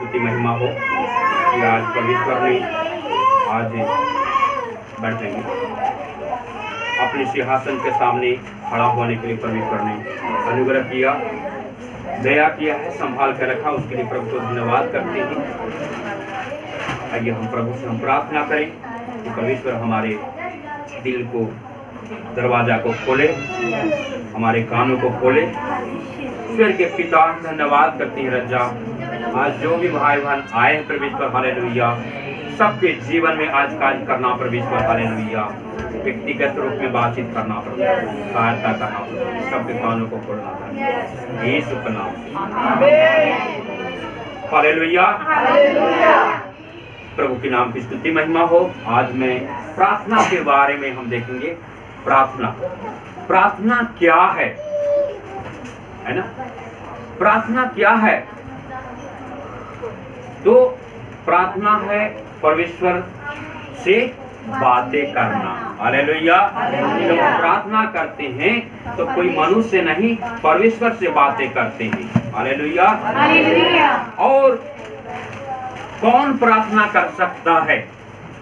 स्तुति महिमा हो कि आज परमेश्वर ने आज बैठ जाएंगे अपने सिंहासन के सामने खड़ा होने के लिए परमेश्वर ने अनुग्रह किया, दया किया है, संभाल कर रखा। उसके लिए प्रभु को धन्यवाद करते हैं। आइए हम प्रभु से हम प्रार्थना करें कि परमेश्वर हमारे दिल को दरवाजा को खोले, हमारे कानों को खोले। ईश्वर के पिता धन्यवाद करते हैं रजा, आज जो भी भाई बहन आए हैं परमेश्वर हालेलुया, सबके जीवन में आज कार्य करना परमेश्वर हालेलुया, व्यक्तिगत रूप में बातचीत करना परमेश्वर, सहायता करना परमेश्वर, सबके कानों को खोलना यीशु का नाम हालेलुया। प्रभु के नाम की स्तुति महिमा हो। आज मैं प्रार्थना के बारे में हम देखेंगे। प्रार्थना क्या है ना? प्रार्थना क्या है? तो प्रार्थना है परमेश्वर से बातें करना। हालेलुया। जब हम प्रार्थना करते हैं तो कोई मनुष्य नहीं, परमेश्वर से बातें करते हैं। हालेलुया। और कौन प्रार्थना कर सकता है?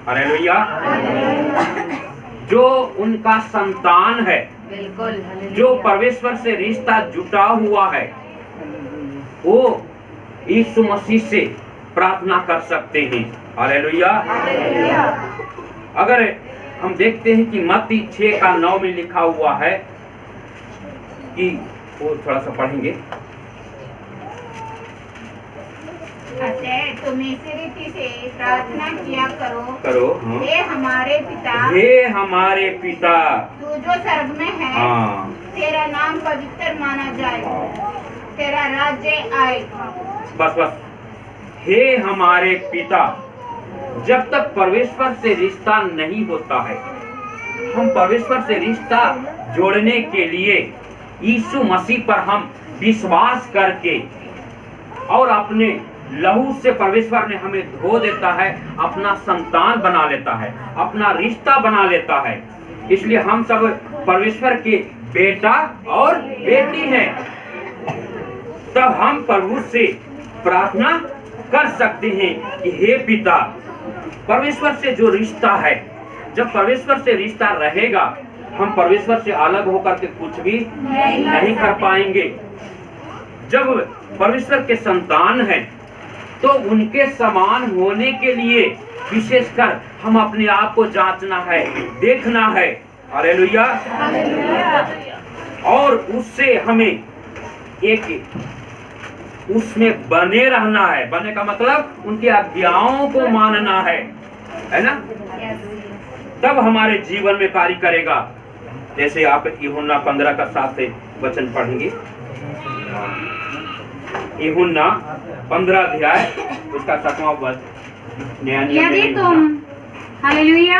हालेलुया। जो उनका संतान है, बिल्कुल, जो परमेश्वर से रिश्ता जुटा हुआ है, वो यीशु मसीह से प्रार्थना कर सकते हैं। हालेलुया। अगर हम देखते हैं कि मत्ती 6:9 में लिखा हुआ है कि वो थोड़ा सा पढ़ेंगे। तुम इसी रीति से प्रार्थना किया करो हाँ। हे हमारे पिता, तू जो स्वर्ग में है, हाँ। तेरा नाम पवित्र माना जाए, तेरा राज्य आए। बस हे हमारे पिता। जब तक परमेश्वर से रिश्ता नहीं होता है, हम परमेश्वर से रिश्ता जोड़ने के लिए यीशु मसीह पर हम विश्वास करके और अपने लहू से परमेश्वर ने हमें धो देता है, अपना संतान बना लेता है, अपना रिश्ता बना लेता है। इसलिए हम सब परमेश्वर के बेटा और बेटी हैं। तब हम प्रभु से प्रार्थना कर सकते हैं कि हे पिता। परमेश्वर से जो रिश्ता है, जब परमेश्वर से रिश्ता रहेगा, हम परमेश्वर से अलग होकर के कुछ भी नहीं कर पाएंगे। जब परमेश्वर के संतान हैं तो उनके समान होने के लिए विशेषकर हम अपने आप को जांचना है, देखना है। हालेलुया। और उससे हमें उसमें बने रहना है। बने का मतलब उनकी आज्ञाओं को मानना है ना? तब हमारे जीवन में कार्य करेगा। जैसे आप यूहन्ना 15:7 वचन पढ़ेंगे। यूहन्ना 15 अध्याय उसका 7वां वचन। यदि तुम हालेलुया,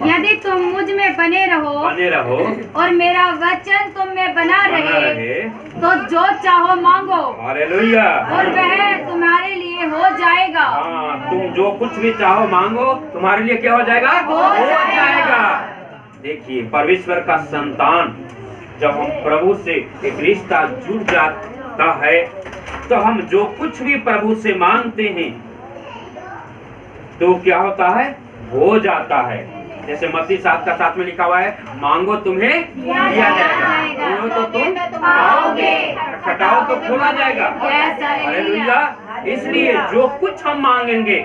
यदि तुम मुझ में बने रहो और मेरा वचन तुम में बना रहे तो जो चाहो मांगो, हालेलुया, और वह तुम्हारे लिए हो जाएगा। तुम जो कुछ भी चाहो मांगो, तुम्हारे लिए क्या हो जाएगा? हो जाएगा। देखिए, परमेश्वर का संतान जब हम प्रभु से एक रिश्ता जुड़ जाता है तो हम जो कुछ भी प्रभु से मांगते हैं तो क्या होता है? हो जाता है। जैसे मत्ती 7:7 में लिखा हुआ है, मांगो तुम्हें दिया जाएगा, ढूंढो तो तुम पाओगे, खटखटाओ तो खोला जाएगा। हालेलुया। इसलिए जो कुछ हम मांगेंगे,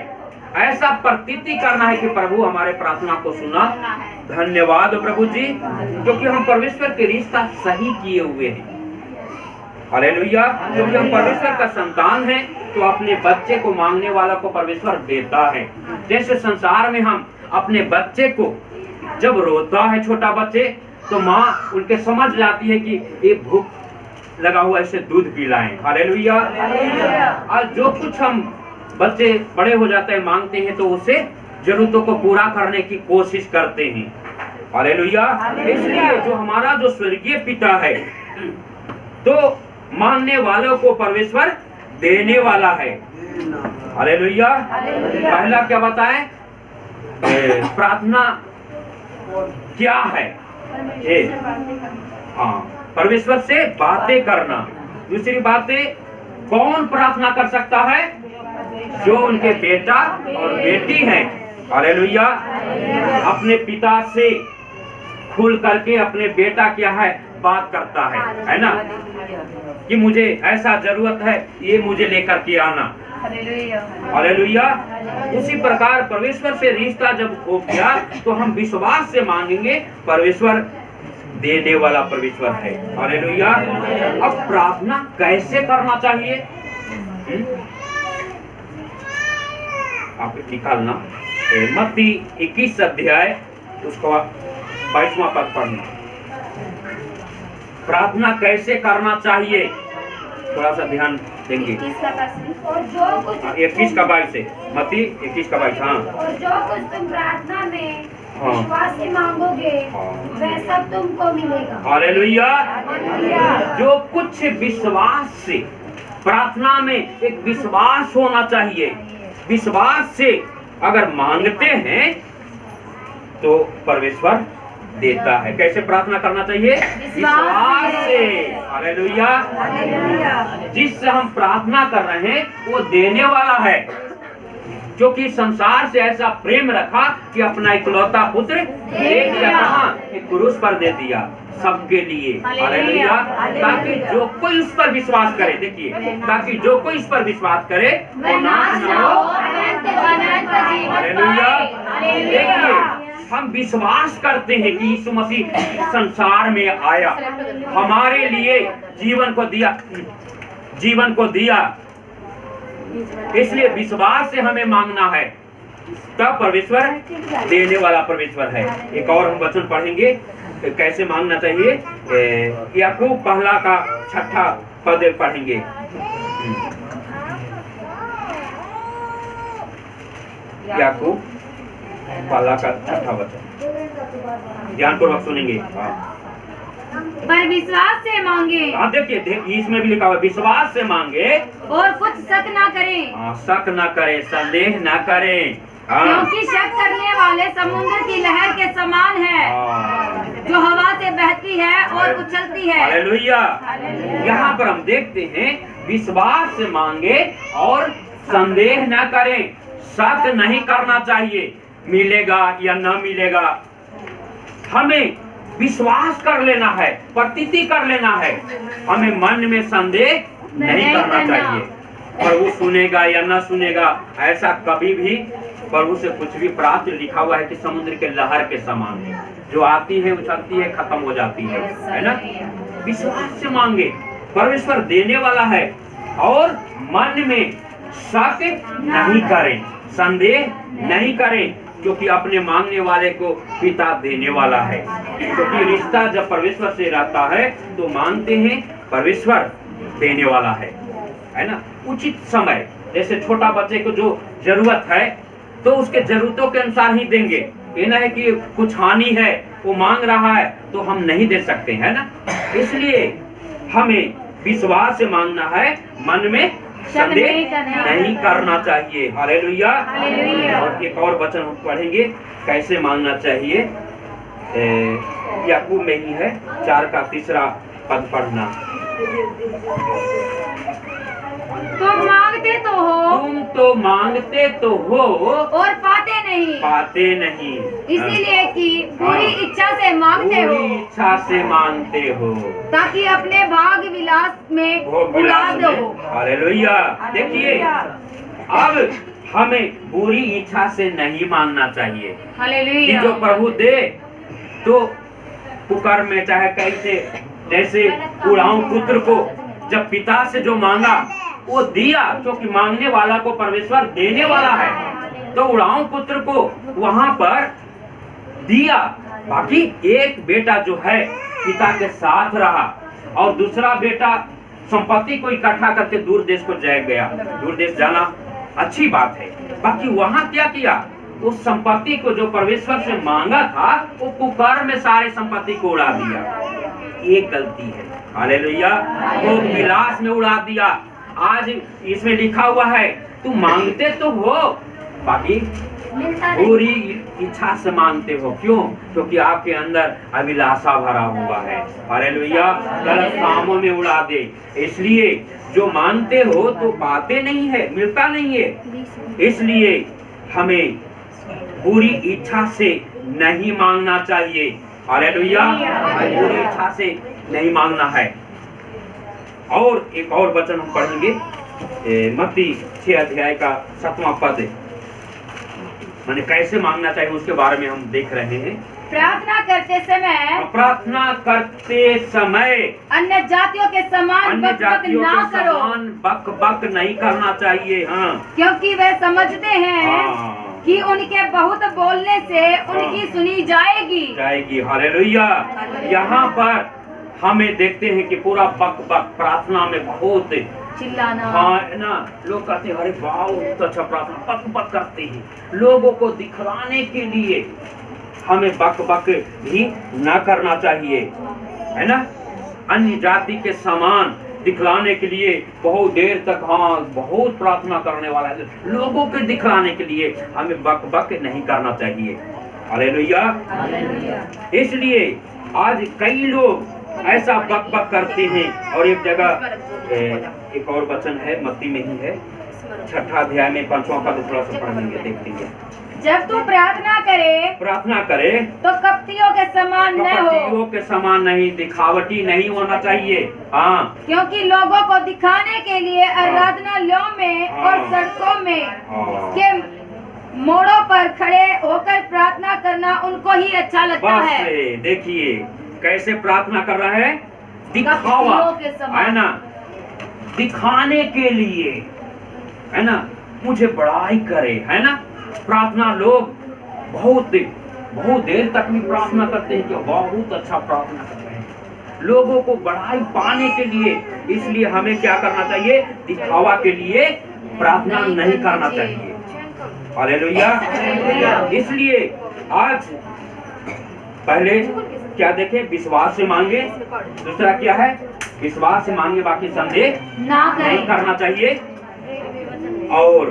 ऐसा प्रतीति करना है कि प्रभु हमारे प्रार्थना को सुना। धन्यवाद प्रभु जी, क्योंकि हम परमेश्वर के रिश्ता सही किए हुए हैं। हालेलुया। क्योंकि हम परमेश्वर का संतान हैं तो अपने बच्चे को मांगने वाला को परमेश्वर देता है। जैसे संसार में हम अपने बच्चे को जब रोता है छोटा बच्चे, तो माँ उनके समझ जाती है कि ये भूख लगा हुआ, इसे दूध पिलाएं। हालेलुया। और जो कुछ हम बच्चे बड़े हो जाते हैं मांगते हैं तो उसे जरूरतों को पूरा करने की कोशिश करते हैं। हालेलुया। इसलिए जो हमारा जो स्वर्गीय पिता है, तो मांगने वालों को परमेश्वर देने वाला है। हालेलुया। पहला क्या बताएं? प्रार्थना क्या है? हाँ, परमेश्वर से बातें करना। दूसरी बात है कौन प्रार्थना कर सकता है? जो उनके बेटा और बेटी हैं। हालेलुया। अपने पिता से खुल करके अपने बेटा क्या है बात करता है ना, कि मुझे ऐसा जरूरत है, ये मुझे लेकर के आना। हालेलुया। उसी प्रकार परमेश्वर से रिश्ता जब हो गया तो हम विश्वास से मांगेंगे, परमेश्वर देने वाला परमेश्वर है। हालेलुया। अब प्रार्थना कैसे करना चाहिए? आप निकालना मत्ती 21 अध्याय उसको 22वां पद पढ़ना। प्रार्थना कैसे करना चाहिए थोड़ा सा ध्यान देंगे। 21 का 22 से मत्ती 21 का 22। हाँ, और जो कुछ तुम प्रार्थना में हाँ। विश्वास से मांगोगे वह सब तुमको मिलेगा। हालेलुया। जो कुछ विश्वास से, प्रार्थना में एक विश्वास होना चाहिए। विश्वास से अगर मांगते हैं तो परमेश्वर देता है। कैसे प्रार्थना करना चाहिए? विश्वास से। हालेलुया। जिससे हम प्रार्थना कर रहे हैं वो देने वाला है, क्योंकि संसार से ऐसा प्रेम रखा कि अपना इकलौता पुत्र दे दिया। कहाँ? क्रूस पर दे दिया सबके लिए। हालेलुया। ताकि जो कोई उस पर विश्वास करे, देखिए, ताकि जो कोई इस पर विश्वास करे वो नाश न हो। हालेलुया। देखिए, हम विश्वास करते हैं कि यीशु मसीह संसार में आया, हमारे लिए जीवन को दिया। इसलिए विश्वास से हमें मांगना है, तब परमेश्वर देने वाला परमेश्वर है। एक और हम वचन पढ़ेंगे कैसे मांगना चाहिए। याकूब पहला का 6 पद पढ़ेंगे। याकूब पहला का 6 वचन ध्यानपूर्वक सुनेंगे। पर विश्वास से मांगे। हाँ, देखिए इसमें भी लिखा हुआ विश्वास से मांगे और कुछ शक ना करें। शक न करे, संदेह न करें। क्योंकि शक करने वाले समुद्र की लहर के समान है, जो हवा से बहती है और उछलती है। हालेलुया। यहाँ पर हम देखते हैं विश्वास से मांगे और संदेह न करें, शक नहीं करना चाहिए मिलेगा या न मिलेगा। हमें विश्वास कर लेना है, प्रतीति कर लेना है, हमें मन में संदेह नहीं करना चाहिए। प्रभु सुनेगा या न सुनेगा ऐसा कभी भी प्रभु से कुछ भी प्राप्त। लिखा हुआ है कि समुद्र के लहर के समान है, जो आती है उछलती है खत्म हो जाती है ना। विश्वास से मांगे, परमेश्वर देने वाला है, और मन में शक नहीं करें, संदेह नहीं करें, क्योंकि अपने मांगने वाले को पिता देने वाला है। क्योंकि रिश्ता जब परमेश्वर से रहता है तो मांगते हैं, परमेश्वर देने वाला है ना। उचित समय, जैसे छोटा बच्चे को जो जरूरत है तो उसके जरूरतों के अनुसार ही देंगे। ये ना है कि कुछ हानि है, वो मांग रहा है तो हम नहीं दे सकते, है ना। इसलिए हमें विश्वास से मांगना है, मन में संदेह नहीं करना चाहिए। हालेलुया। और एक और वचन हम पढ़ेंगे कैसे मांगना चाहिए। याकूब में ही है 4 का 3 पद पढ़ना। तुम मांगते तो हो और पाते नहीं, इसीलिए कि पूरी इच्छा से मांगते हो, ताकि अपने भाग विलास में उड़ा दो। हालेलुया। देखिए, अब हमें बुरी इच्छा से नहीं मांगना चाहिए। हालेलुया। जो प्रभु दे तो पुकार में, चाहे कैसे, जैसे उड़ाऊ पुत्र को जब पिता से जो मांगा वो दिया, क्योंकि मांगने वाला को परमेश्वर देने वाला है। तो उड़ाऊ पुत्र को वहां पर दिया। बाकी एक बेटा जो है पिता के साथ रहा, और दूसरा बेटा संपत्ति को इकट्ठा करके दूर देश को गया। दूर देश जाना अच्छी बात है, बाकी वहां क्या किया, उस संपत्ति को जो परमेश्वर से मांगा था वो कुकर में सारे संपत्ति को उड़ा दिया। ये गलती है। हालेलुया। वो विलास में उड़ा दिया। आज इसमें लिखा हुआ है, तू मांगते तो हो बाकी पूरी इच्छा से मांगते हो। क्यों? क्योंकि आपके अंदर अभिलाषा भरा हुआ है। हालेलुया। गलत कामों में उड़ा दे। इसलिए जो मांगते हो तो पाते नहीं है, मिलता नहीं है। इसलिए हमें पूरी इच्छा से नहीं मांगना चाहिए। हालेलुया। पूरी इच्छा से नहीं मांगना है। और एक और वचन हम पढ़ेंगे, मत्ती 6 अध्याय का 7वां पद, माने कैसे मांगना चाहिए उसके बारे में हम देख रहे हैं। प्रार्थना करते समय अन्य जातियों के समान बक बक नहीं करना चाहिए। हाँ, क्योंकि वे समझते हैं कि उनके बहुत बोलने से उनकी सुनी जाएगी। हालेलुया। यहाँ पर हमें देखते हैं कि पूरा बक बक प्रार्थना में बहुत चिल्लाना। हाँ ना, लोग कहते हैं अरे वाह बहुत अच्छा प्रार्थना, बक बक करते हैं। लोगों को दिखलाने के लिए हमें बक बक भी न करना चाहिए, है ना। अन्य जाति के समान दिखलाने के लिए बहुत देर तक हाँ बहुत प्रार्थना करने वाला है, लोगों के दिखलाने के लिए हमें बक बक नहीं करना चाहिए। हालेलुया। इसलिए आज कई लोग ऐसा बक बक करते हैं। और एक जगह एक और वचन है, मत्ती में ही है, 6 अध्याय में 5वां पद, थोड़ा सा पढ़ेंगे, देखेंगे। जब तू प्रार्थना करे तो कपटियों के समान नहीं, दिखावटी नहीं होना चाहिए। हाँ, क्योंकि लोगों को दिखाने के लिए आराधनालयों में और सड़कों में के मोड़ों पर खड़े होकर प्रार्थना करना उनको ही अच्छा लगता है। देखिए कैसे प्रार्थना कर रहा है, दिखावा, है ना, दिखाने के लिए, है ना, मुझे बड़ाई करे, है ना। प्रार्थना लोग बहुत देर तक भी प्रार्थना करते हैं कि बहुत अच्छा प्रार्थना कर रहे हैं, लोगों को बढ़ाई पाने के लिए। इसलिए हमें क्या करना चाहिए, दिखावा के लिए प्रार्थना नहीं करना चाहिए। हालेलुया। इसलिए आज पहले क्या देखें, विश्वास से मांगे। दूसरा क्या है, विश्वास से मांगे, बाकी संदेह नहीं करना चाहिए। और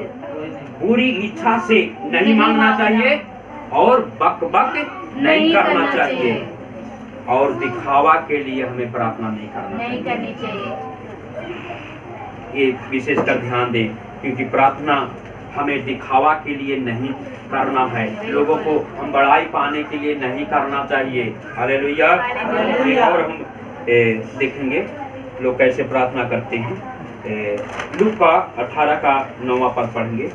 पूरी इच्छा से नहीं मांगना चाहिए और बक बक नहीं करना चाहिए। और दिखावा के लिए हमें प्रार्थना नहीं करनी चाहिए। ये विशेषकर ध्यान दें, क्योंकि प्रार्थना हमें दिखावा के लिए नहीं करना है, लोगों को हम बड़ाई पाने के लिए नहीं करना चाहिए। हालेलुया। और हम देखेंगे लोग कैसे प्रार्थना करते हैं। लूका 18 का 9वां पद पढ़ेंगे।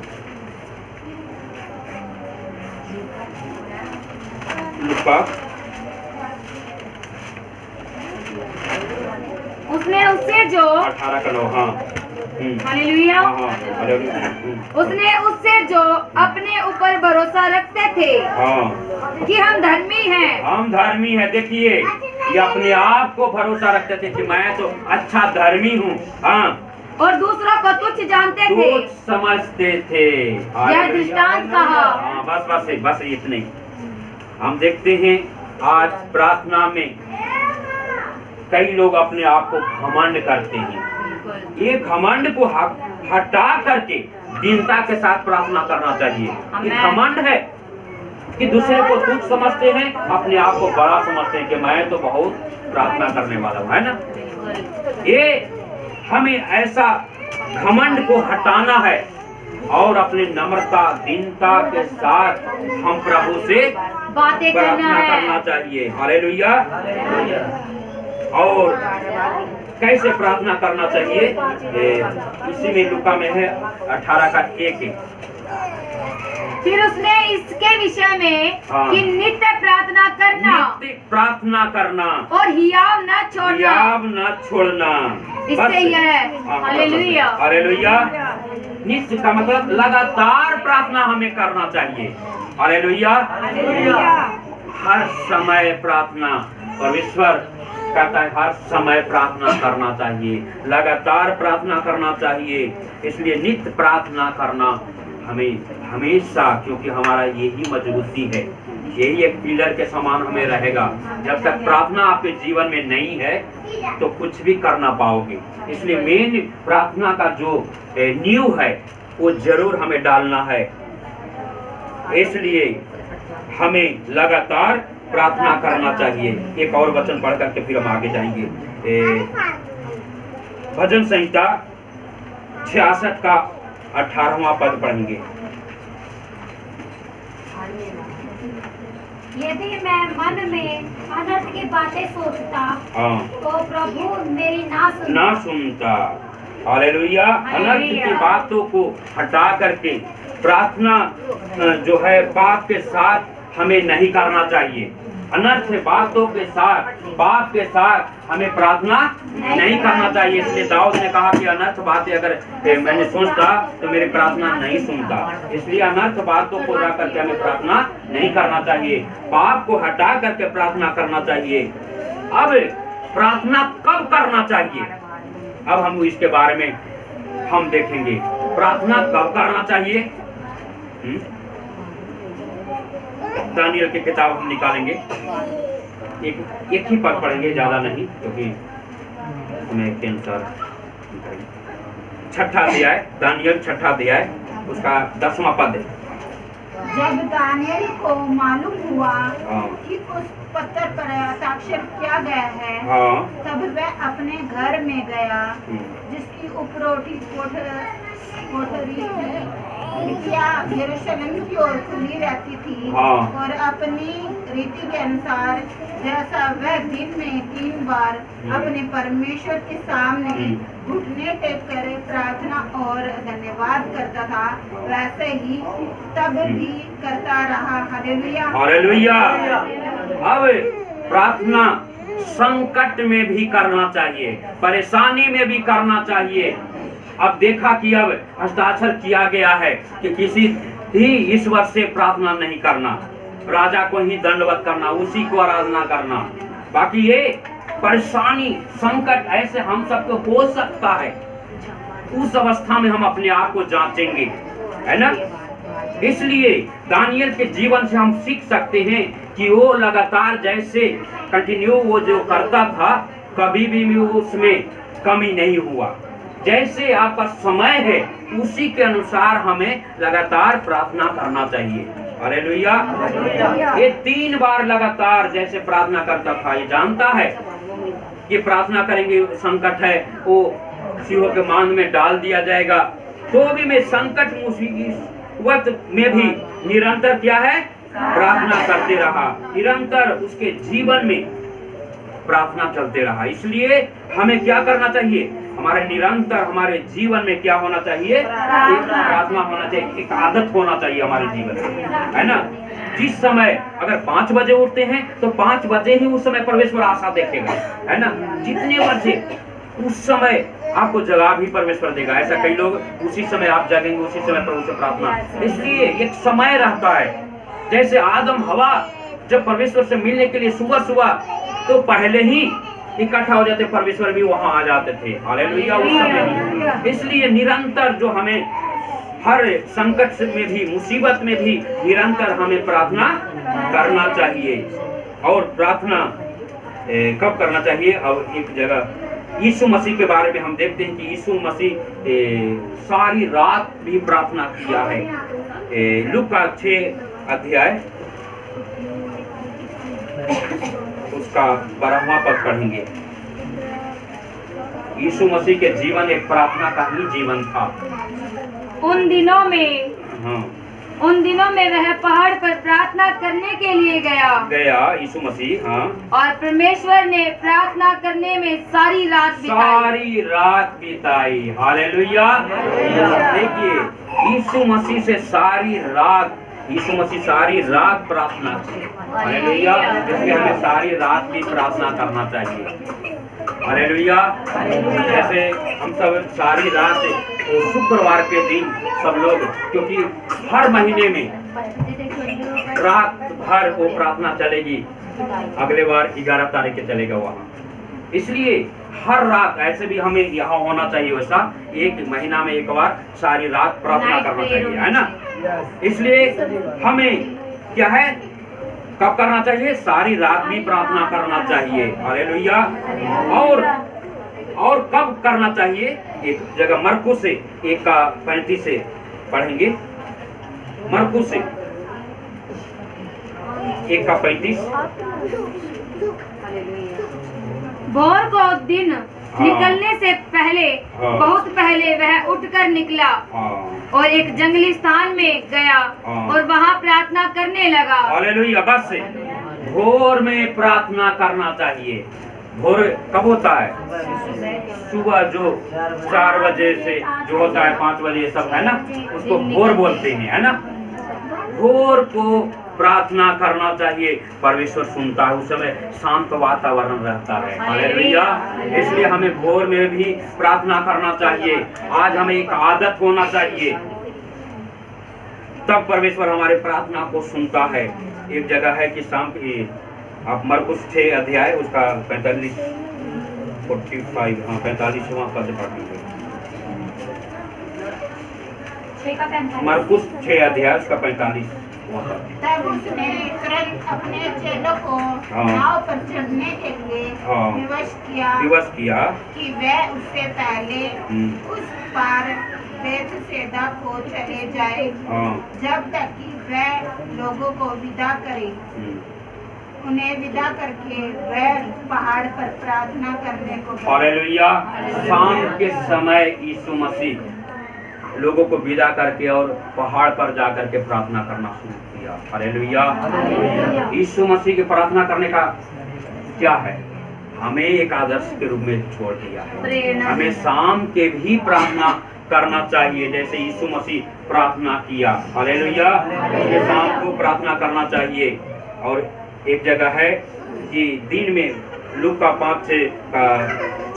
लूका उसने उससे जो 18 का 9, हाँ, हालेलुया। उसने उससे जो अपने ऊपर भरोसा रखते थे कि हम धर्मी हैं, देखिए ये अपने आप को भरोसा रखते थे कि मैं तो अच्छा धर्मी हूँ, हाँ, और दूसरों को तुच्छ जानते थे, समझते थे। यह दृष्टांत कहा। हाँ, बस इतने। हम देखते हैं आज प्रार्थना में कई लोग अपने आप को घमंड करते हैं। ये घमंड को हटा करके दीनता के साथ प्रार्थना करना चाहिए। ये घमंड है कि दूसरे को तुच्छ समझते हैं, अपने आप को बड़ा समझते हैं कि मैं तो बहुत प्रार्थना करने वाला हूँ, है ना। ये हमें ऐसा घमंड को हटाना है और अपने नम्रता दीनता के साथ हम प्रभु से बातें करना चाहिए। हालेलुया। और कैसे प्रार्थना करना चाहिए, इसी में लूका में है 18 का 1। फिर उसने इसके विषय में कि नित्य प्रार्थना करना और हियाव न छोड़ना। इससे यह है। हालेलुया। हालेलुया। नित्य का मतलब लगातार प्रार्थना हमें करना चाहिए। हालेलुया। हर समय प्रार्थना, परमेश्वर कहता है हर समय प्रार्थना करना चाहिए, लगातार प्रार्थना करना चाहिए। इसलिए नित्य प्रार्थना करना हमें हमेशा, क्योंकि हमारा यही मजबूती है, यही एक पिलर के समान हमें रहेगा। जब तक प्रार्थना आपके जीवन में नहीं है तो कुछ भी कर ना पाओगे। इसलिए मेन प्रार्थना का जो नींव है वो जरूर हमें डालना है। इसलिए हमें लगातार प्रार्थना करना चाहिए। एक और वचन पढ़ करके फिर हम आगे जाएंगे। भजन संहिता 66 का 18वां पद पढ़ेंगे। यदि मैं मन में अनर्थ की बातें सोचता तो प्रभु मेरी ना सुनता। हालेलुया। अनर्थ की बातों को हटा करके प्रार्थना जो है पाप के साथ हमें नहीं करना चाहिए। अनर्थ बातों के साथ, पाप के साथ हमें प्रार्थना नहीं करना चाहिए। इसलिए दाऊद ने कहा कि अनर्थ बातें अगर मैंने सोचता तो मेरी प्रार्थना नहीं सुनता। इसलिए अनर्थ बातों को रख करके हमें प्रार्थना नहीं करना चाहिए, पाप को हटा करके प्रार्थना करना चाहिए। अब प्रार्थना कब करना चाहिए, अब हम इसके बारे में हम देखेंगे। प्रार्थना कब करना चाहिए? दानियल की किताब हम निकालेंगे, एक ही पद पढ़ेंगे, ज्यादा नहीं, क्योंकि हमें के अनुसार। 6ठा अध्याय, दानियल 6ठा अध्याय, उसका 10वां पद है। जब दानियल को मालूम हुआ कि उस पत्थर पर हस्ताक्षर किया गया है, तब वह अपने घर में गया, जिसकी उपरोटी कोठरी या यरूशलेम की ओर खुली रहती थी, और अपनी रीति के अनुसार जैसा वह दिन में 3 बार अपने परमेश्वर के सामने घुटने टेक कर प्रार्थना और धन्यवाद करता था, वैसे ही तब भी करता रहा। Hallelujah, hallelujah. अब प्रार्थना संकट में भी करना चाहिए, परेशानी में भी करना चाहिए। अब देखा कि अब हस्ताक्षर किया गया है कि किसी ही ईश्वर से प्रार्थना नहीं करना, राजा को ही दंडवत करना, उसी को आराधना करना। बाकी ये परेशानी, संकट ऐसे हम सबको हो सकता है, उस अवस्था में हम अपने आप को जांचेंगे, है ना। इसलिए दानियल के जीवन से हम सीख सकते हैं कि वो लगातार जैसे कंटिन्यू वो जो करता था, कभी भी उसमें कमी नहीं हुआ। जैसे आपका समय है उसी के अनुसार हमें लगातार प्रार्थना करना चाहिए। हालेलुया। ये 3 बार लगातार जैसे प्रार्थना करता था, ये जानता है कि प्रार्थना करेंगे संकट है वो सिंहों के मान में डाल दिया जाएगा, तो भी मैं संकट मुसीबत में भी निरंतर क्या है, प्रार्थना करते रहा। निरंतर उसके जीवन में प्रार्थना चलते रहा। इसलिए हमें क्या करना चाहिए, हमारे निरंतर हमारे जीवन में क्या होना चाहिए, एक प्रार्थना होना चाहिए, एक आदत होना चाहिए हमारे जीवन में, है ना। जिस समय अगर 5 बजे उठते हैं तो 5 बजे ही उस समय परमेश्वर आशा देखेगा, है ना। जितने बजे उस समय आपको जगह भी परमेश्वर देगा। ऐसा कई लोग उसी समय आप जागेंगे, उसी समय प्रभु से प्रार्थना। इसलिए एक समय रहता है, जैसे आदम हवा जब परमेश्वर से मिलने के लिए सुबह सुबह तो पहले ही इकट्ठा हो जाते, परमेश्वर भी वहां आ जाते थे। हालेलुया। उस समय इसलिए निरंतर जो हमें हर संकट में भी, मुसीबत में भी निरंतर हमें प्रार्थना करना चाहिए। और प्रार्थना कब करना चाहिए, अब एक जगह यीशु मसीह के बारे में हम देखते हैं कि यीशु मसीह सारी रात भी प्रार्थना किया है। लूका 6 अध्याय उसका 12वां पद पढ़ेंगे। यीशु मसीह के जीवन एक प्रार्थना का ही जीवन था। उन दिनों में वह पहाड़ पर प्रार्थना करने के लिए गया यीशु मसीह। हाँ। और परमेश्वर ने प्रार्थना करने में सारी रात बिताई। हालेलुया। देखिए यीशु मसीह से सारी रात प्रार्थना की। हालेलुया। इसलिए हमें सारी रात भी प्रार्थना करना चाहिए। हालेलुया। जैसे हम सब सारी रात शुक्रवार के दिन सब लोग, क्योंकि हर महीने में रात भर वो प्रार्थना चलेगी, अगले बार 11 तारीख के चलेगा वहाँ। इसलिए हर रात ऐसे भी हमें यहाँ होना चाहिए, वैसा एक महीना में एक बार सारी रात प्रार्थना करना चाहिए, है ना। इसलिए हमें क्या है, कब करना चाहिए, सारी रात भी प्रार्थना करना चाहिए। हालेलुया। और कब करना चाहिए, एक जगह मरकुस से 1:35 से पढ़ेंगे। मरकुस से 1 का 35। भोर को दिन निकलने से पहले बहुत पहले वह उठकर निकला और एक जंगली स्थान में गया और वहाँ प्रार्थना करने लगा। हालेलुया। बस भोर में प्रार्थना करना चाहिए। भोर कब होता है? सुबह जो 4 बजे से जो होता है 5 बजे सब है ना, उसको भोर बोलते हैं, है ना। भोर को प्रार्थना करना चाहिए, परमेश्वर सुनता है। उस समय शांत वातावरण रहता है। हालेलुया। इसलिए हमें भोर में भी प्रार्थना करना चाहिए। आज हमें एक आदत होना चाहिए, तब परमेश्वर हमारे प्रार्थना को सुनता है। एक जगह है कि शाम की आप मरकुस 6 अध्याय उसका 45वां पद पढ़ेंगे। मरकुस 6 अध्याय उसका 45। तब उसने तुरंत अपने चेलों को नाव पर चढ़ने के लिए विवश किया कि वे उससे पहले उस पार बेतसैदा को चले जाए, जब तक कि वह लोगों को विदा करे। उन्हें विदा करके वह पहाड़ पर प्रार्थना करने को गया। हालेलुया। शाम के समय यीशु मसीह लोगों को विदा करके और पहाड़ पर जाकर के प्रार्थना करना शुरू किया। हालेलुया। यीशु मसीह की प्रार्थना करने का क्या है? हमें एक आदर्श के रूप में छोड़ दिया है। हमें शाम के भी प्रार्थना करना चाहिए, जैसे यीशु मसीह प्रार्थना किया। हालेलुया। शाम को प्रार्थना करना चाहिए। और एक जगह है कि दिन में लूका 5 से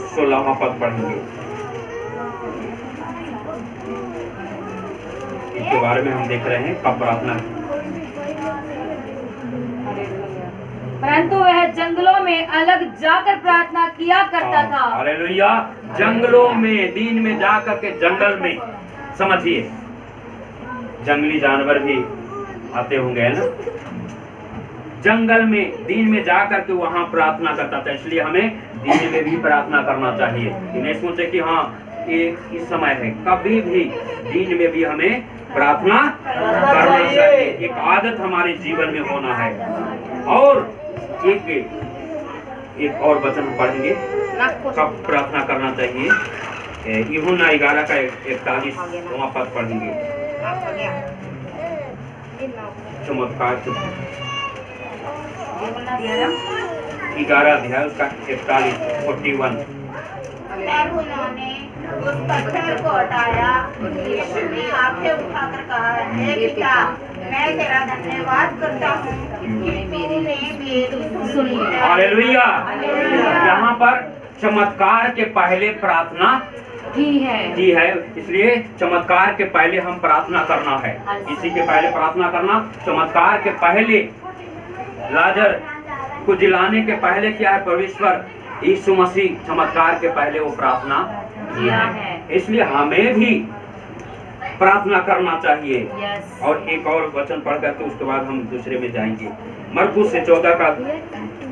16वां पद पढ़ेंगे। इसके बारे में हम देख रहे हैं कब प्रार्थना। परंतु वह जंगलों में अलग जाकर प्रार्थना किया करता था। हालेलुया। जंगलों में, दिन में जाकर के जंगल में, समझिए जंगली जानवर भी आते होंगे ना, जंगल में दिन में जाकर के वहाँ प्रार्थना करता था। इसलिए हमें दिन में भी प्रार्थना करना चाहिए। इन्हें सोचे कि हाँ ये इस समय है, कभी भी दिन में भी हमें प्रार्थना करना चाहिए। एक आदत हमारे जीवन में होना है। और एक और वचन पढ़ेंगे कब प्रार्थना करना चाहिए। यूहन्ना 11 का 41वां पद पढ़ेंगे। चमत्कार 11 अध्याय उसका 41। तब उन्होंने उस पत्थर को हटाया। यीशु ने आंखें उठाकर कहा, हे पिता, मैं तेरा धन्यवाद करता हूँ कि तूने मेरी सुन ली। हालेलुया। यहाँ पर चमत्कार के पहले प्रार्थना की है। इसलिए चमत्कार के पहले हम प्रार्थना करना है। इसी के पहले प्रार्थना करना। चमत्कार के पहले लाजर को जिलाने के पहले क्या है? परमेश्वर यीशु मसीह चमत्कार के पहले वो प्रार्थना किया है। इसलिए हमें भी प्रार्थना करना चाहिए। और एक और वचन पढ़ करके उसके बाद हम दूसरे में जाएंगे। मरकुस से 14 का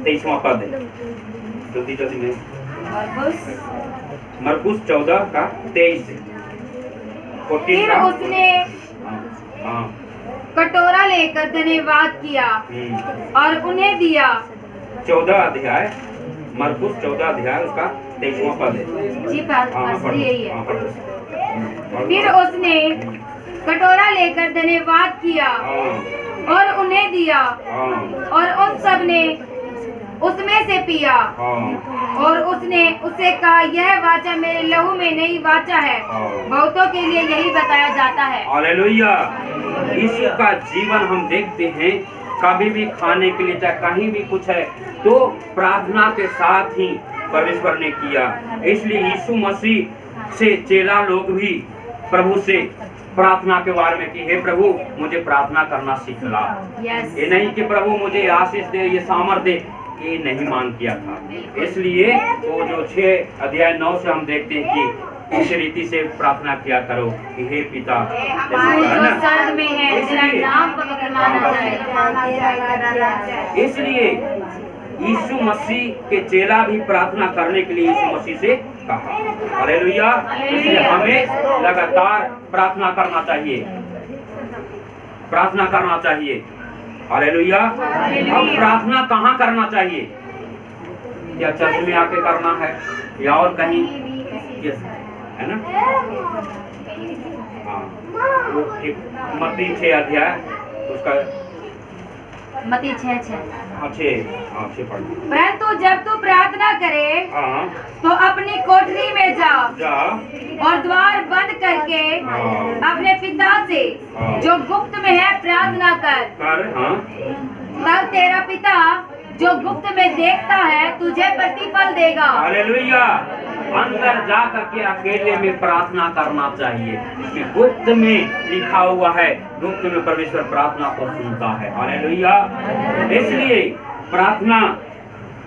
23वां पद है। जल्दी में मरकुस 14 का 23 से 14 फिर का। उसने कटोरा लेकर धन्यवाद किया और उन्हें दिया। 14 अध्याय मरकुस 14 अध्याय उसका 23वां पद है। जी पास यही है। फिर उसने कटोरा लेकर धन्यवाद किया और उन्हें दिया और उन सब ने उसमें से पिया। और उसने उससे कहा, यह वाचा मेरे लहू में नई वाचा है, बहुतों के लिए यही बताया जाता है। हालेलुया। यीशु का जीवन हम देखते हैं, कभी भी खाने के लिए चाहे कहीं भी कुछ है तो प्रार्थना के साथ ही परमेश्वर ने किया। इसलिए यीशु मसीह से चेला लोग भी प्रभु से प्रार्थना के बारे में कि हे प्रभु मुझे प्रार्थना करना सिखला। ये नहीं कि प्रभु मुझे आशीष दे, ये सामर्थ दे, ये नहीं मांग किया था। इसलिए वो जो 6 अध्याय 9 से हम देखते हैं कि इस रीति से प्रार्थना किया करो कि हे पिता इसलिए यीशु मसीह के चेला भी प्रार्थना करने के लिए यीशु मसीह से कहा। हालेलुया। इसलिए हमें लगातार प्रार्थना करना चाहिए, प्रार्थना करना चाहिए। हालेलुया। अब प्रार्थना कहाँ करना चाहिए? क्या चर्च में आके करना है या और कहीं? है ना? हाँ, वो एक मत्ती 6 अध्याय उसका मत्ती 6:6। अच्छे पढ़। परंतु जब तू प्रार्थना करे तो अपनी कोठरी में जा और द्वार बंद करके अपने पिता से जो गुप्त में है प्रार्थना कर। तब तेरा पिता जो गुप्त में देखता है तुझे प्रतिफल देगा। हालेलुया। अंदर जा करके अकेले में प्रार्थना करना चाहिए कि गुप्त में लिखा हुआ है, गुप्त में परमेश्वर प्रार्थना को सुनता है। हालेलुया। इसलिए प्रार्थना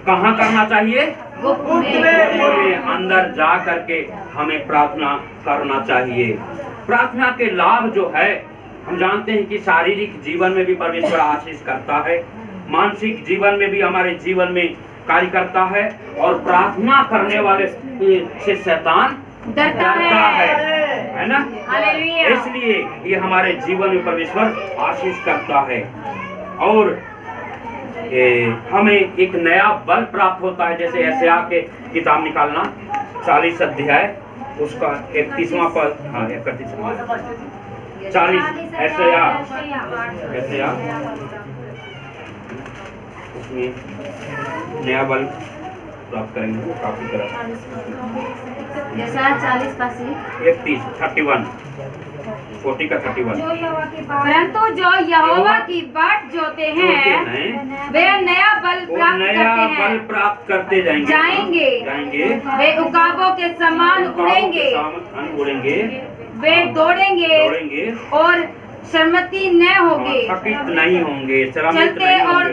कहाँ करना चाहिए? गुप्त में अंदर जा करके हमें प्रार्थना करना चाहिए। प्रार्थना के लाभ जो है हम जानते हैं कि शारीरिक जीवन में भी परमेश्वर आशीष करता है, मानसिक जीवन में भी हमारे जीवन में कार्य करता है, और प्रार्थना करने वाले से शैतान डरता है ना? हालेलुया। इसलिए ये हमारे जीवन में परमेश्वर आशीष करता है और हमें एक नया बल प्राप्त होता है। जैसे यशायाह के किताब निकालना 40 अध्याय उसका 31वां पद, हाँ 31वां 40 यशायाह उसमें नया बल प्राप्त करेंगे काफी तरह। 40 का 31। परंतु जो यहोवा की बाट जोते हैं वे नया बल प्राप्त करते जाएंगे। वे उकाबों के समान उड़ेंगे, वे दौड़ेंगे और शर्मती न होंगे, थकित नहीं होंगे, चलते और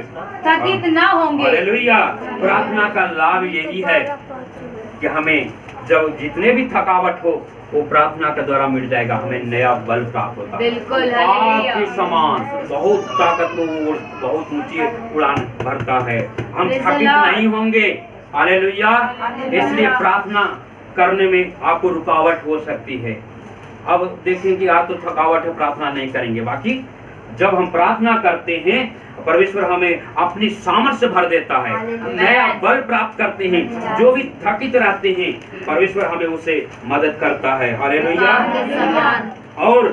थकित न होंगे। हालेलुया। प्रार्थना का लाभ यही है कि हमें जब जितने भी थकावट हो वो प्रार्थना के द्वारा मिल जाएगा, हमें नया बल प्राप्त होता है। बिल्कुल। आपके समान बहुत ताकतवर, बहुत ऊंची उड़ान भरता है, हम थकित नहीं होंगे। हालेलुया। इसलिए प्रार्थना करने में आपको रुकावट हो सकती है। अब देखें कि आप तो थकावट है, प्रार्थना नहीं करेंगे, बाकी जब हम प्रार्थना करते हैं परमेश्वर हमें अपनी सामर्थ्य भर देता है, नया बल प्राप्त करते हैं। जो भी थकित रहते हैं परमेश्वर हमें उसे मदद करता है। हालेलुया। और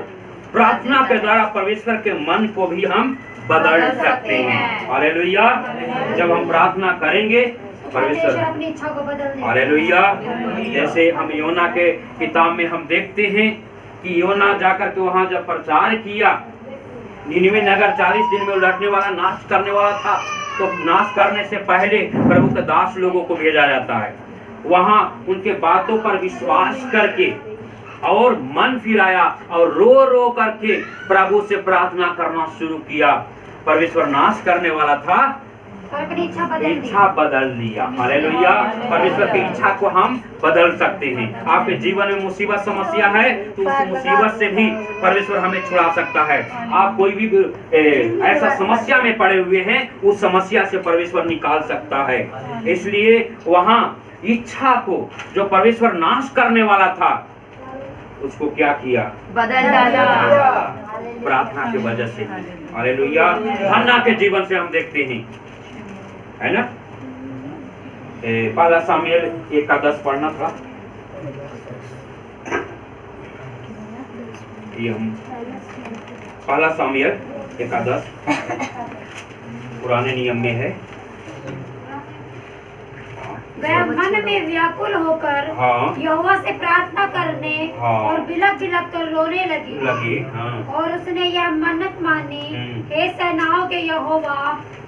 प्रार्थना के द्वारा परमेश्वर के मन को भी हम बदल सकते हैं। हालेलुया। जब हम प्रार्थना करेंगे परमेश्वर अपनी इच्छा को बदल देगा। हालेलुया। जैसे हम योना के किताब में हम देखते हैं कि योना जाकर के वहां जब प्रचार किया, निनिवे नगर 40 दिन में उलटने वाला, नाश करने वाला था, तो नाश करने से पहले प्रभु के दास लोगों को भेजा जाता है। वहां उनके बातों पर विश्वास करके और मन फिराया और रो रो करके प्रभु से प्रार्थना करना शुरू किया। परमेश्वर नाश करने वाला था, अपनी इच्छा बदल दिया। हालेलुया। परमेश्वर की इच्छा को हम बदल सकते हैं। आपके जीवन में मुसीबत समस्या है तो उस मुसीबत से भी परमेश्वर हमें छुड़ा सकता है। आप कोई भी ऐसा समस्या में पड़े हुए हैं, उस समस्या से परमेश्वर निकाल सकता है। इसलिए वहाँ इच्छा को जो परमेश्वर नाश करने वाला था उसको क्या किया? बदल डाला प्रार्थना की वजह से। हालेलुया। हन्ना के जीवन से हम देखते हैं, है ना? पहला सामुएल 1:10 पढ़ना था। ये हम पहला सामुएल 1:10 पुराने नियम में है। वह मन में व्याकुल होकर यहोवा से प्रार्थना करने और बिलख बिलख कर रोने लगी। और उसने यह मन्नत मानी, हे सेनाओं के यहोवा,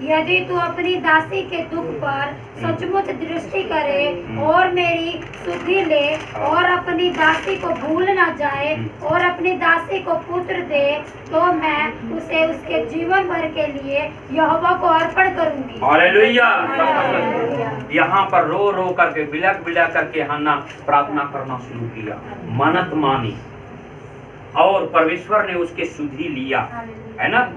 यदि तू अपनी दासी के दुख पर सचमुच दृष्टि करे और मेरी सुधि ले और अपनी दासी को भूल न जाए और अपनी दासी को पुत्र दे, तो मैं उसे उसके जीवन भर के लिए यहोवा को अर्पण करूंगी। हालेलुया। यहाँ पर रो रो करके बिलख बिलख करके हन्ना प्रार्थना करना शुरू किया, मन्नत मानी और परमेश्वर ने उसके सुधि लिया, है ना?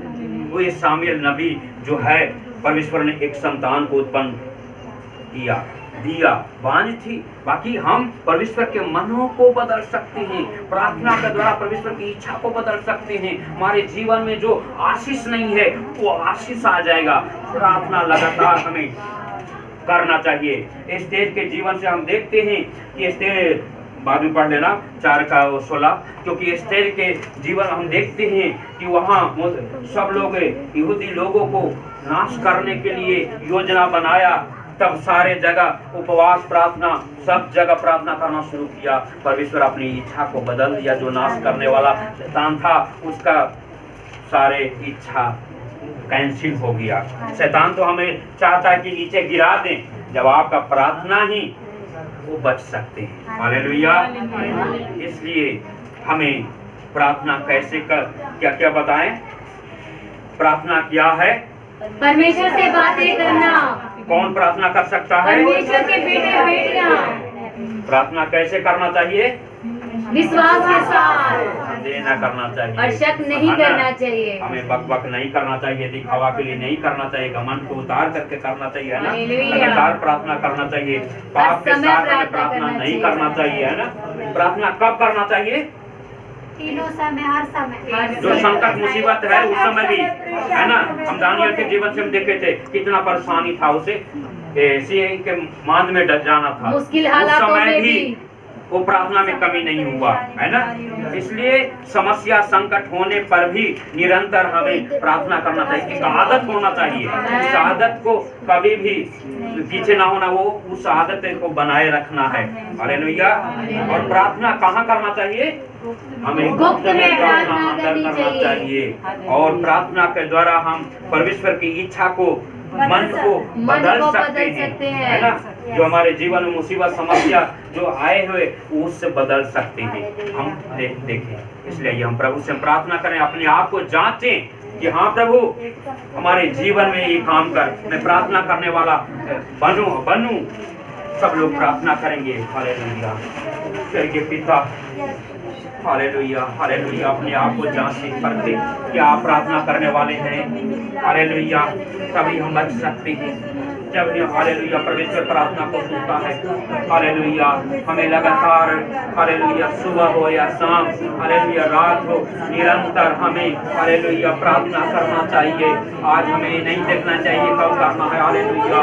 वो ये सामुएल नबी जो है, परमेश्वर ने एक संतान को उत्पन्न किया दिया बांझ थी। बाकी हम परमेश्वर के मनों को बदल सकते हैं, प्रार्थना के द्वारा परमेश्वर की इच्छा को बदल सकते हैं। हमारे जीवन में जो आशीष नहीं है वो आशीष आ जाएगा। प्रार्थना लगातार हमें करना चाहिए। एस्तेर के जीवन से हम देखते हैं कि एस्तेर, बाद में पढ़ लेना 4:16, क्योंकि एस्तेर के जीवन हम देखते हैं कि वहाँ सब लोग यहूदी लोगों को नाश करने के लिए योजना बनाया। तब सारे जगह उपवास प्रार्थना, सब जगह प्रार्थना करना शुरू किया। परमेश्वर अपनी इच्छा को बदल दिया। जो नाश करने वाला शैतान था उसका सारे इच्छा कैंसिल हो गया। शैतान तो हमें चाहता है कि नीचे गिरा दें, जब आपका प्रार्थना ही वो बच सकते हैं। हालेलुया। इसलिए हमें प्रार्थना कैसे क्या क्या बताएं? प्रार्थना क्या है? परमेश्वर से बातें करना। कौन प्रार्थना कर सकता है? परमेश्वर के बेटे बेटियां। प्रार्थना कैसे करना चाहिए? विश्वास के साथ। देना करना चाहिए और शक नहीं करना चाहिए। हमें बक नहीं करना चाहिए, दिखावा के लिए नहीं करना चाहिए, घमंड को उतार करके करना चाहिए, है ना। हालेलुया। लगातार प्रार्थना करना चाहिए, पाप के साथ हमें प्रार्थना नहीं करना चाहिए, है ना। प्रार्थना कब करना चाहिए? तीनों समय, हर समय। जो संकट मुसीबत है उस समय भी, है ना। हम दानियल के जीवन से हम देखे थे कितना परेशानी था उसे, सिंह के मांद में डर जाना था। मुश्किल उस हालातों समय में भी वो प्रार्थना में कमी नहीं हुआ, है ना। इसलिए समस्या संकट होने पर भी निरंतर हमें प्रार्थना करना चाहिए। एक आदत होना चाहिए, इस आदत को कभी भी पीछे ना होना, वो उस आदत को बनाए रखना है। हालेलुया। और प्रार्थना कहाँ करना चाहिए? हमें गुप्त में प्रार्थना प्रार्थना अंदर करनी करना चाहिए। और प्रार्थना के द्वारा हम परमेश्वर की इच्छा को, मन को बदल सकते हैं, है ना। जो हमारे जीवन में मुसीबत समस्या जो आए हुए उससे बदल सकते हैं हम देखें। इसलिए हम प्रभु से प्रार्थना करें, अपने आप को जांचें कि हाँ प्रभु हमारे जीवन में ये काम कर, मैं प्रार्थना करने वाला बनूं। सब लोग प्रार्थना करेंगे। हालेलुया। स्वर्गीय पिता, हालेलुया, हालेलुया। अपने आप को जांचें करते क्या आप प्रार्थना करने वाले हैं। हालेलुया। तभी हम बच सकते हैं जब भी हालेलुया परमेश्वर प्रार्थना को सुनता है। हालेलुया। हमें लगातार, हालेलुया, सुबह हो या शाम, हालेलुया, रात हो, निरंतर हमें हालेलुया प्रार्थना करना चाहिए। आज हमें नहीं देखना चाहिए कब करना है। हालेलुया।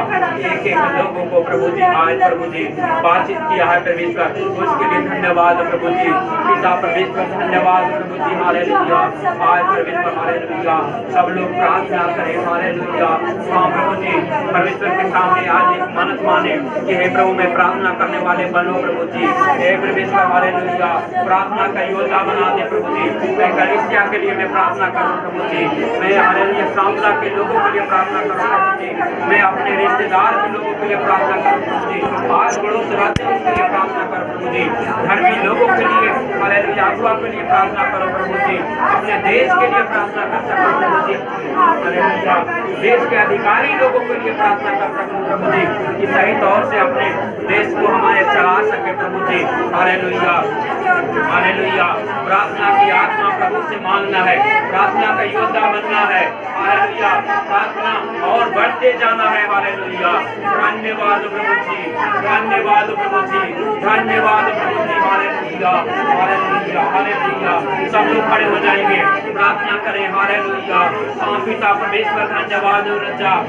एक एक लोगों को प्रभु जी, आज प्रभु जी बातचीत किया है परमेश्वर, उसके लिए धन्यवाद प्रभु जी। पिता परमेश्वर धन्यवाद प्रभु जी। हालेलुया। आज परमेश्वर, हालेलुया, सब लोग प्रार्थना करें। हालेलुया। हाँ प्रभु जी, परमेश्वर के सामने आज एक मन्नत माने कि हे प्रभु मैं प्रार्थना करने वाले बनो प्रभु जी। हे परमेश्वर, हालेलुया, प्रार्थना का योद्धा बना दे प्रभु जी। मैं कलीसिया के लिए मैं प्रार्थना करूं प्रभु जी। मैं हालेलुया सांवला के लोगों के लिए प्रार्थना करूं प्रभु जी। मैं अपने रिश्तेदार के लोगों के लिए प्रार्थना करूं प्रभु जी। आज पड़ोस राज्य के लिए प्रार्थना करूं प्रभु जी। धर्मी लोगों के लिए, हालेलुया, अगुआ के लिए प्रार्थना करो प्रभु जी। अपने देश के लिए प्रार्थना कर सकूं प्रभु जी। हालेलुया। देश के अधिकारी लोगों के लिए प्रार्थना कर सकूं प्रभु जी कि सही तौर से अपने देश को हमारे चला सके प्रभु जी। Hallelujah, hallelujah. प्रार्थना की आत्मा प्रभु से मांगना है, प्रार्थना का योद्धा बनना है। हालेलुया। प्रार्थना और बढ़ते जाना है। हालेलुया। धन्यवाद प्रभु जी, धन्यवाद प्रभु जी, धन्यवाद प्रभु जी। Hallelujah, hallelujah, hallelujah. सब लोग खड़े हो जाएंगे, प्रार्थना करें। हालेलुया। पिता परमेश्वर धन्यवाद रजा,